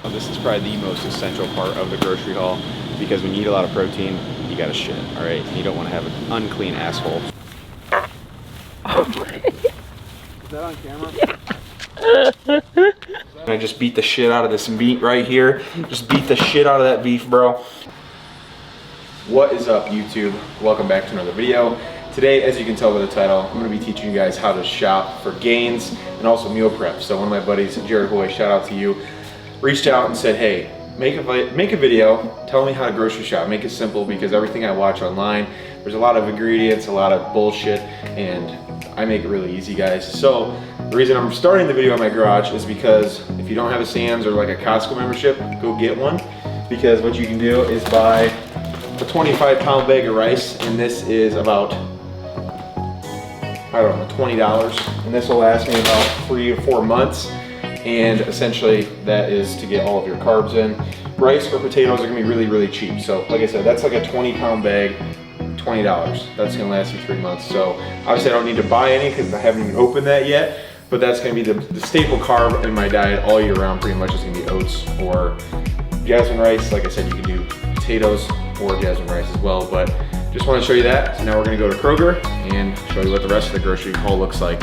This is probably the most essential part of the grocery haul because when you eat a lot of protein, you gotta shit, all right? And you don't wanna have an unclean asshole. Is that on camera? Yeah. I just beat the shit out of this meat right here. Just beat the shit out of that beef, bro. What is up, YouTube? Welcome back to another video. Today, as you can tell by the title, I'm gonna be teaching you guys how to shop for gains and also meal prep. So one of my buddies, Jared Hoy, shout out to you, reached out and said, hey, make a video, tell me how to grocery shop. Make it simple because everything I watch online, there's a lot of ingredients, a lot of bullshit, and I make it really easy, guys. So the reason I'm starting the video in my garage is because if you don't have a Sam's or like a Costco membership, go get one. Because what you can do is buy a 25-pound bag of rice, and this is about, I don't know, $20. And this will last me about 3 or 4 months. And essentially that is to get all of your carbs in. Rice or potatoes are gonna be really, really cheap. So like I said, that's like a 20-pound bag, $20. That's gonna last you 3 months. So obviously I don't need to buy any because I haven't even opened that yet, but that's gonna be the staple carb in my diet all year round. Pretty much is gonna be oats or jasmine rice. Like I said, you can do potatoes or jasmine rice as well, but just wanna show you that. So now we're gonna go to Kroger and show you what the rest of the grocery haul looks like.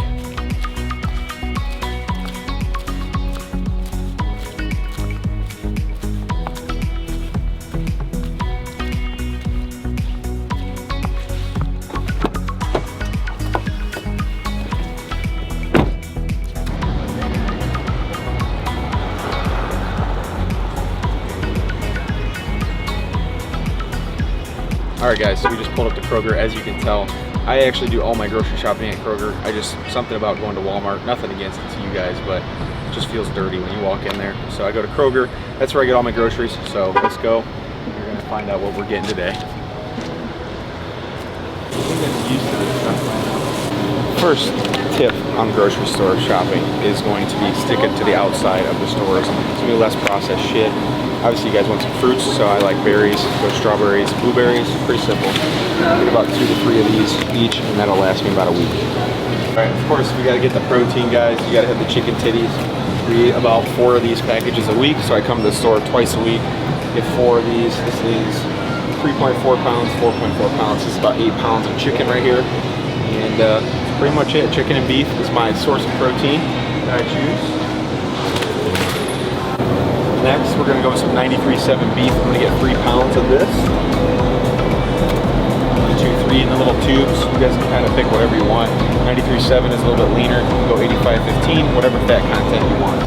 Alright guys, so we just pulled up to Kroger. As you can tell, I actually do all my grocery shopping at Kroger. Something about going to Walmart, nothing against it to you guys, but it just feels dirty when you walk in there. So I go to Kroger, that's where I get all my groceries. So let's go, we're gonna find out what we're getting today. First tip on grocery store shopping is going to be stick it to the outside of the stores. It's gonna be less processed shit. Obviously you guys want some fruits, so I like berries, go strawberries, blueberries, pretty simple. Get about 2 to 3 of these each, and that'll last me about a week. All right, of course we gotta get the protein, guys. You gotta have the chicken titties. We eat about 4 of these packages a week, so I come to the store twice a week, get 4 of these. This is 3.4 pounds, 4.4 pounds. This is about 8 pounds of chicken right here. And that's pretty much it. Chicken and beef is my source of protein that I choose. Next, we're gonna go with some 93.7 beef. I'm gonna get 3 pounds of this. 2, 3 in the little tubes. You guys can kind of pick whatever you want. 93.7 is a little bit leaner. You can go 85.15, whatever fat content you want.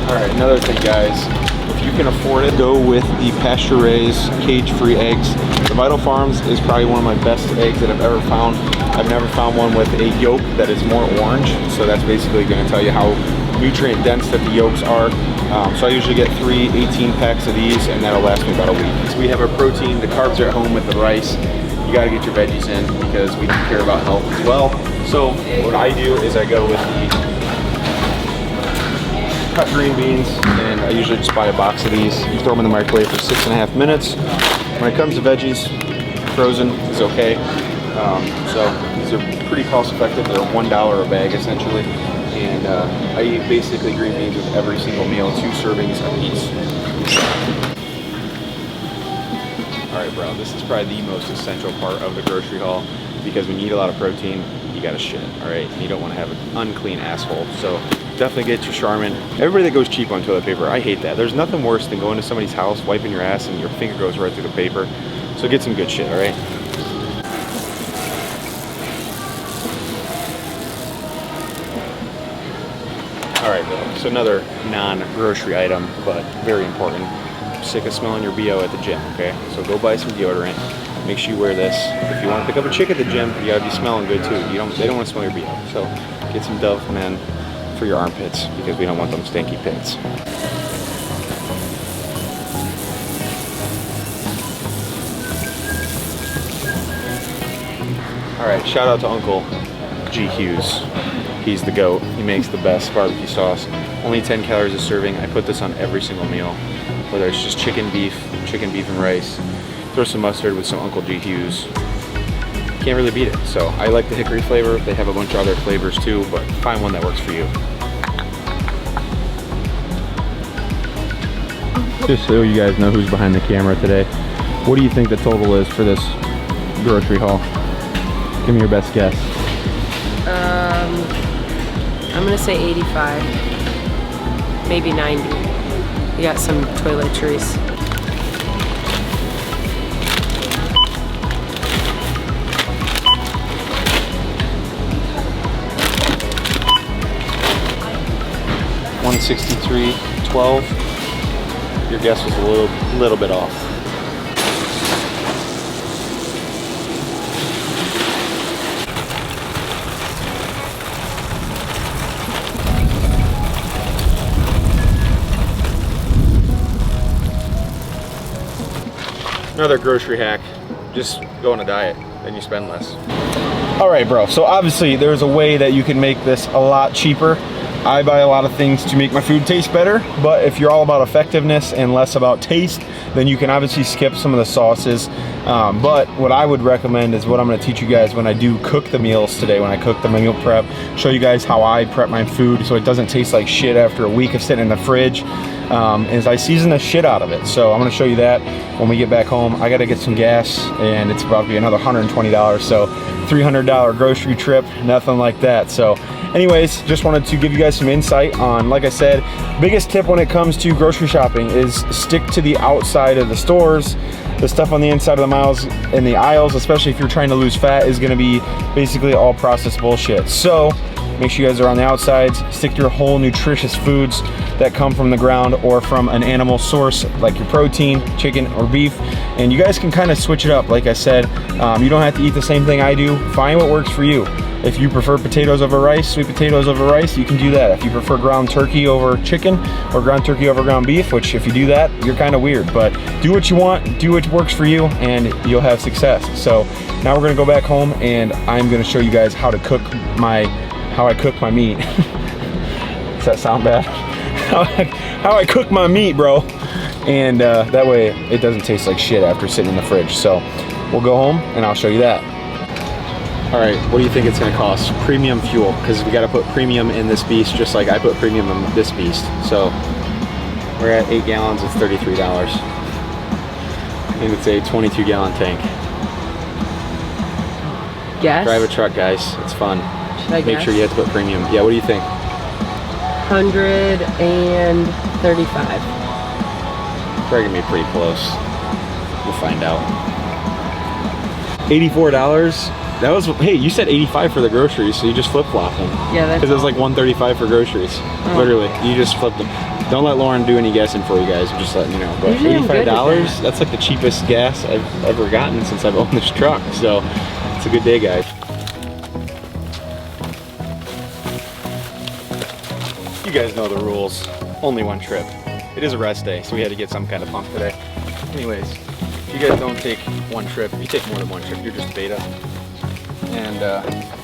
All right, another thing, guys. If you can afford it, go with the pasture-raised, cage-free eggs. The Vital Farms is probably one of my best eggs that I've ever found. I've never found one with a yolk that is more orange, so that's basically going to tell you how nutrient dense that the yolks are. So I usually get 3 18 packs of these, and that'll last me about a week. So we have our protein, the carbs are at home with the rice. You got to get your veggies in because we care about health as well. So what I do is I go with the cut green beans, and I usually just buy a box of these. You throw them in the microwave for 6.5 minutes. When it comes to veggies, frozen is okay. So these are pretty cost effective. They're $1 a bag essentially. And I eat basically green beans with every single meal, 2 servings a piece. All right, bro, this is probably the most essential part of the grocery haul because when you eat a lot of protein, you gotta shit, all right? And you don't wanna have an unclean asshole. So definitely get your Charmin. Everybody that goes cheap on toilet paper, I hate that. There's nothing worse than going to somebody's house, wiping your ass, and your finger goes right through the paper. So get some good shit, all right? All right, bro, so another non-grocery item, but very important. I'm sick of smelling your BO at the gym, okay? So go buy some deodorant. Make sure you wear this. If you want to pick up a chick at the gym, you gotta be smelling good too. They don't want to smell your BO. So get some Dove Men for your armpits because we don't want them stinky pits. All right, shout out to Uncle G. Hughes. He's the GOAT. He makes the best barbecue sauce. Only 10 calories a serving. I put this on every single meal, whether it's just chicken, beef, and rice. Throw some mustard with some Uncle G. Hughes. can't really beat it. So I like the hickory flavor. They have a bunch of other flavors too, but find one that works for you. Just so you guys know who's behind the camera today, what do you think the total is for this grocery haul? Give me your best guess. I'm gonna say 85, maybe 90. You got some toiletries. $163.12. Your guess was a little bit off. Another grocery hack, just go on a diet, then you spend less. All right, bro, so obviously there's a way that you can make this a lot cheaper. I buy a lot of things to make my food taste better, but if you're all about effectiveness and less about taste, then you can obviously skip some of the sauces. But what I would recommend is what I'm gonna teach you guys when I do cook the meals today, when I cook the meal prep, show you guys how I prep my food so it doesn't taste like shit after a week of sitting in the fridge. Is I season the shit out of it. So I'm gonna show you that when we get back home. I gotta get some gas and it's about to be another $120. So $300 grocery trip, nothing like that. So anyways, just wanted to give you guys some insight on, like I said, biggest tip when it comes to grocery shopping is stick to the outside of the stores. The stuff on the inside of the aisles, especially if you're trying to lose fat, is gonna be basically all processed bullshit. So make sure you guys are on the outsides, stick to your whole nutritious foods that come from the ground or from an animal source like your protein, chicken or beef. And you guys can kind of switch it up. Like I said, you don't have to eat the same thing I do. Find what works for you. If you prefer potatoes over rice, sweet potatoes over rice, you can do that. If you prefer ground turkey over chicken or ground turkey over ground beef, which if you do that, you're kind of weird, but do what you want, do what works for you, and you'll have success. So now we're gonna go back home and I'm gonna show you guys how I cook my meat. Does that sound bad? How I cook my meat, bro. And that way it doesn't taste like shit after sitting in the fridge. So we'll go home and I'll show you that. All right, what do you think it's gonna cost? Premium fuel, because we gotta put premium in this beast, just like I put premium in this beast. So we're at 8 gallons, it's $33. And it's a 22-gallon tank. Guess? Drive a truck, guys, it's fun. Should I Make guess? sure you have to put premium. Yeah, what do you think? 135. Probably gonna be pretty close. We'll find out. $84. That was, hey, you said 85 for the groceries, so you just flip-flopped them. Yeah, that's because it was like 135 for groceries. Oh. Literally, you just flipped them. Don't let Lauren do any guessing for you guys. I'm just letting you know. But $85, that's like the cheapest gas I've ever gotten since I've owned this truck. So it's a good day, guys. You guys know the rules. Only one trip. It is a rest day, so we had to get some kind of pump today. Anyways, if you guys don't take one trip, if you take more than one trip, you're just beta. And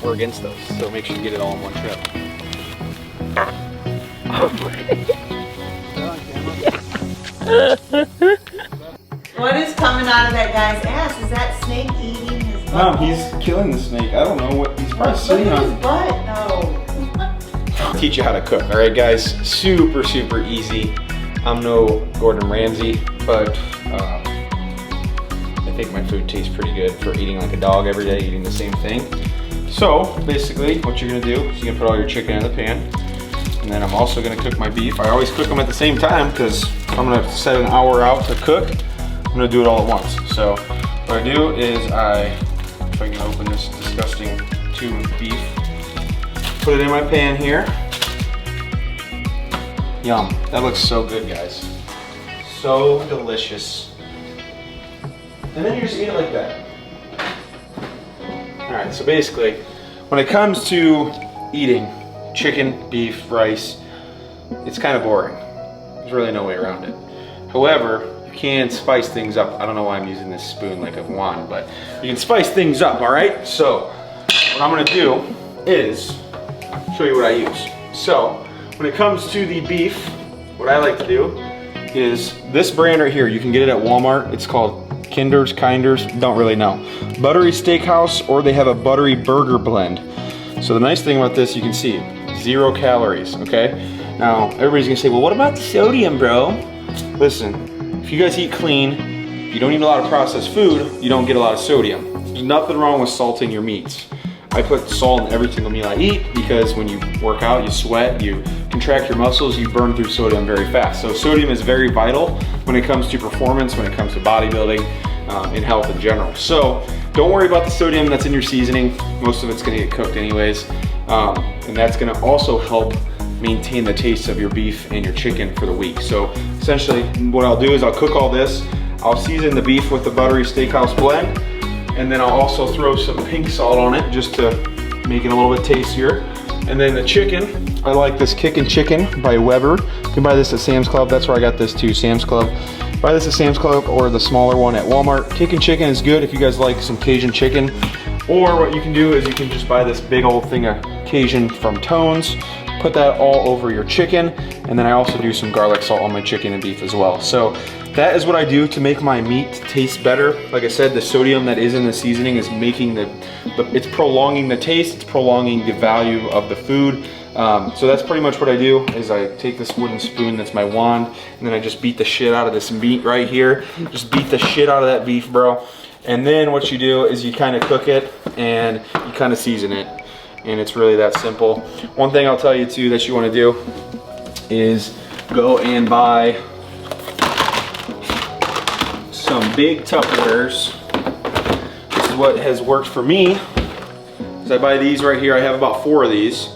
we're against those, so make sure you get it all in one trip. What is coming out of that guy's ass? Is that snake eating his butt? Mom, he's killing the snake. I don't know what he's probably sitting on. Look at his butt, though. I'll teach you how to cook. All right, guys, super, super easy. I'm no Gordon Ramsay, but I think my food tastes pretty good for eating like a dog every day, eating the same thing. So basically what you're gonna do is you're gonna put all your chicken in the pan, and then I'm also gonna cook my beef. I always cook them at the same time because I'm gonna set an hour out to cook. I'm gonna do it all at once. So what I do is if I can open this disgusting tube of beef, put it in my pan here. Yum, that looks so good, guys. So delicious. And then you just eat it like that. All right, so basically, when it comes to eating chicken, beef, rice, it's kind of boring. There's really no way around it. However, you can spice things up. I don't know why I'm using this spoon like a wand, but you can spice things up, all right? So, what I'm gonna do is show you what I use. So, when it comes to the beef, what I like to do is this brand right here. You can get it at Walmart. It's called Kinders, don't really know. Buttery Steakhouse, or they have a buttery burger blend. So the nice thing about this, you can see, 0 calories, okay? Now, everybody's gonna say, well, what about the sodium, bro? Listen, if you guys eat clean, you don't eat a lot of processed food, you don't get a lot of sodium. There's nothing wrong with salting your meats. I put salt in every single meal I eat because when you work out, you sweat, you contract your muscles, you burn through sodium very fast. So sodium is very vital when it comes to performance, when it comes to bodybuilding, and health in general. So don't worry about the sodium that's in your seasoning. Most of it's gonna get cooked anyways. And that's gonna also help maintain the taste of your beef and your chicken for the week. So essentially what I'll do is I'll cook all this. I'll season the beef with the buttery steakhouse blend, and then I'll also throw some pink salt on it just to make it a little bit tastier. And then the chicken, I like this Kickin' Chicken by Weber. You can buy this at Sam's Club. That's where I got this too, Sam's Club. Buy this at Sam's Club or the smaller one at Walmart. Kickin' Chicken is good if you guys like some Cajun chicken. Or what you can do is you can just buy this big old thing of Cajun from Tones, put that all over your chicken, and then I also do some garlic salt on my chicken and beef as well. So that is what I do to make my meat taste better. Like I said, the sodium that is in the seasoning is making it's prolonging the taste, it's prolonging the value of the food. So that's pretty much what I do, is I take this wooden spoon, that's my wand, and then I just beat the shit out of this meat right here. Just beat the shit out of that beef, bro. And then what you do is you kind of cook it and you kind of season it. And it's really that simple. One thing I'll tell you too that you want to do is go and buy some big Tupperwares. This is what has worked for me. So I buy these right here. I have about 4 of these.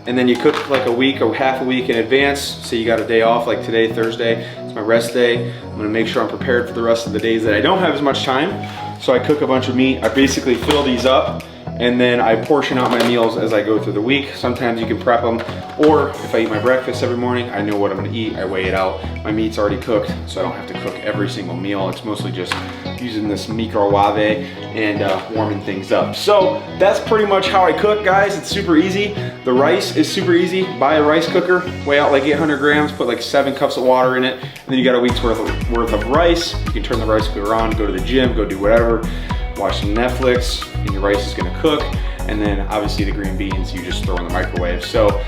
And then you cook like a week or half a week in advance. So you got a day off, like today, Thursday. It's my rest day. I'm gonna make sure I'm prepared for the rest of the days that I don't have as much time. So I cook a bunch of meat. I basically fill these up, and then I portion out my meals as I go through the week. Sometimes you can prep them, or if I eat my breakfast every morning, I know what I'm gonna eat, I weigh it out. My meat's already cooked, so I don't have to cook every single meal. It's mostly just using this microwave and warming things up. So that's pretty much how I cook, guys. It's super easy. The rice is super easy. Buy a rice cooker, weigh out like 800 grams, put like 7 cups of water in it, and then you got a week's worth of rice. You can turn the rice cooker on, go to the gym, go do whatever, watch some Netflix, and your rice is gonna cook. And then obviously the green beans you just throw in the microwave. So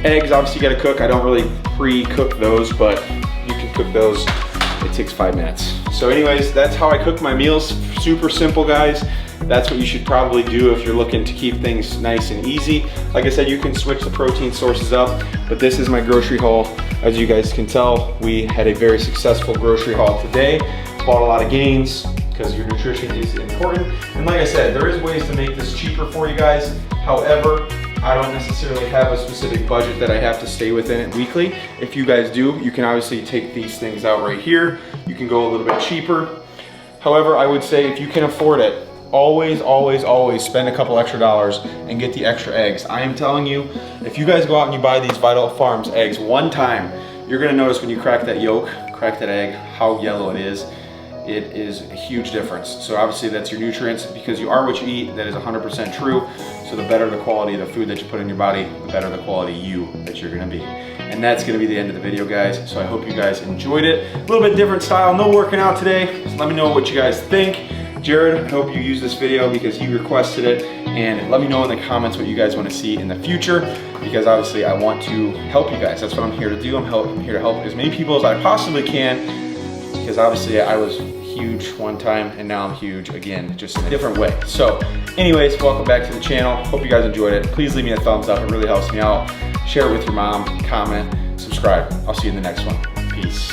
eggs, obviously you gotta cook. I don't really pre-cook those, but you can cook those. It takes 5 minutes. So anyways, that's how I cook my meals. Super simple, guys. That's what you should probably do if you're looking to keep things nice and easy. Like I said, you can switch the protein sources up, but this is my grocery haul. As you guys can tell, we had a very successful grocery haul today. Bought a lot of gains, because your nutrition is important. And like I said, there is ways to make this cheaper for you guys. However, I don't necessarily have a specific budget that I have to stay within it weekly. If you guys do, you can obviously take these things out right here. You can go a little bit cheaper. However, I would say if you can afford it, always, always, always spend a couple extra dollars and get the extra eggs. I am telling you, if you guys go out and you buy these Vital Farms eggs one time, you're gonna notice when you crack that yolk, crack that egg, how yellow it is. It is a huge difference. So obviously that's your nutrients, because you are what you eat. That is 100% true. So the better the quality of the food that you put in your body, the better the quality you that you're gonna be. And that's gonna be the end of the video, guys. So I hope you guys enjoyed it. A little bit different style, no working out today. Just let me know what you guys think. Jared, I hope you use this video because he requested it. And let me know in the comments what you guys wanna see in the future, because obviously I want to help you guys. That's what I'm here to do. I'm here to help as many people as I possibly can, because obviously I was huge one time and now I'm huge again, just in a different way. So anyways, welcome back to the channel. Hope you guys enjoyed it. Please leave me a thumbs up, it really helps me out. Share it with your mom, comment, subscribe. I'll see you in the next one. Peace.